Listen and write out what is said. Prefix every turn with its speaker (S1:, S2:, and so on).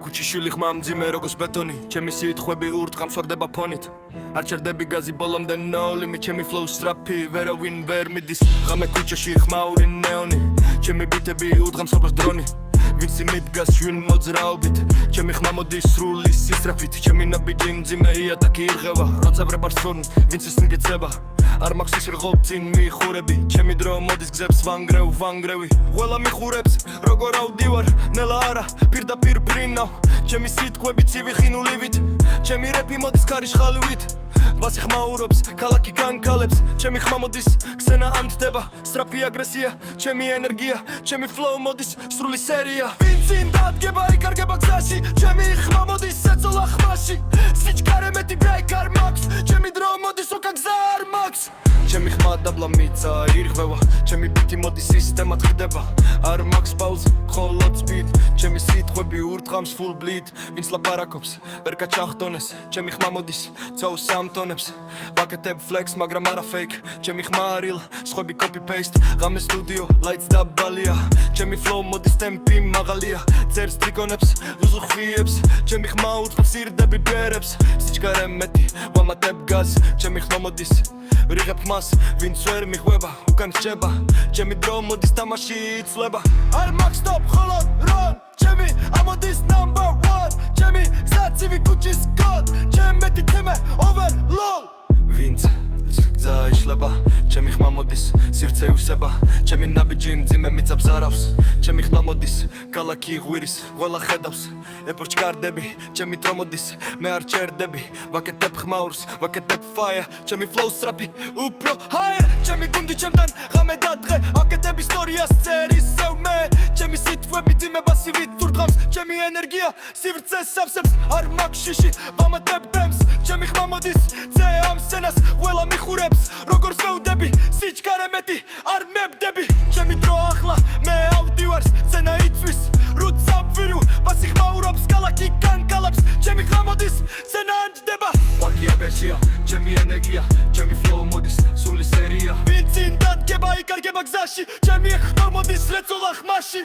S1: ქუჩიშვილი ხმა მძიმე როგორც ბეტონი ჩემი სიტყვები ურტყამს ვაგდება ფონით არ ჩერდები გაზი ბოლომდე no limit ჩემი flow სტრაფი ვერავინ ვერ მიდის ღამე ქუჩაში ხმაური ნეონი ჩემი ბიტები უდღამს როგორც დრონი ვინცი მიდგას შვილ მოძრაობით ჩემი ხმა მოდის სრული სისწრაფით ჩემი ნაბიჯი მძიმე იატაკი ირღევა როცა ბრებარს თორნ ვინც ის მიგეცება არ მაქვს ის რღობ წინ მიხურები ჩემი დრო მოდის გზებს ვანგრევი ყველა მიხურებს როგორ ავდივარ ნელა არა პირდაპირ ბრინავ ჩემი სიტყვები ცივი ხინულივით ჩემი რეპი მოდის ქარიშხალივით ბასი ხმაურობს ქალაქი განკალებს ჩემი ხმა მოდის ქსენა ამტდება სტრაფი აგრესია ჩემი ენერგია ჩემი flow მოდის სრული სერია ვინცინ დადგება იკარგება გზაში ჩემი ხმა მოდის ეწოლა ხმაში სიჩქარე მეტი ბრეიკ არ მაქვს ჩემი დრო მოდის უკან გზა არ მაქვს ჩემი ხმა დაბლა მიწა ირღვევა ჩემი ბიტი მოდის სისტემად ხდება არ მაქვს პაუზ მხოლოდ speed ჩემი სიტყვები ურტყამს full bleed ვინც ლაპარაკობს ვერ გაჩახტონეს ჩემი ხმა მოდის წაუს სამტონებს ვაკეთებ flex მაგრამ არა fake ჩემი ხმა real სხვები copy paste ღამე სტუდიო lights დაბალია ჩემი flow მოდის ტემპი მაღალია წერს ტრიკონებს უზუხიებს ჩემი ხმა ურტყამს ირდები ბერებს სიჩქარე მეტი ვამატებ გაზ ჩემი ხმა მოდის ვიღებ ხმას ვინც ვერ მიხვება უკან რჩება ჩემი დრო მოდის თამაში იცვლება არ მაქვს stop ხოლოდ run ჩემი ამოდის number one ჩემი გზაცივი ქუჩის code ჩემი მეტი თემა overload ვინც გზა იშლება ჩემი ხმა მოდის სივრცე ივსება ჩემი ნაბიჯი მძიმე მიწებს არავს ჩემი ხმა მოდის ქალაქი ღვირის ყველა ხედავს ეპორჩკარდები ჩემი დრო მოდის მე არ ჩერდები ვაკეთებ ხმაურს ვაკეთებ fire ჩემი flow სტრაფი უფრო higher ჩემი გუნდი ჩემთან ღამე და დღე აკეთებ ისტორიას წერის სევ მე ჩემი სიტყვები ძიმება სივით ურტყამს ჩემი ენერგია სივრცეს სავსებს არ მაქვს შიში ვამატებ დემს ჩემი ხმა მოდის ძე ამ სცენას ყველა მიხურებს როგორ ვევდები სიჩქარე მეტი არ მებდები ჩემი დრო ახლა მე ავდივარ სცენა იწვის რუც აბვირუ ბასი ხმაურობს ქალაქი განკალებს ჩემი ხმა მოდის სცენა ანჯდება ვაკია ბეშია ჩემი ენერგია ჩემი flow მოდის სული სერია ვინცინ დადგება იკარგება გზაში ჩემი ხმა მოდის რეწოლა ხმაში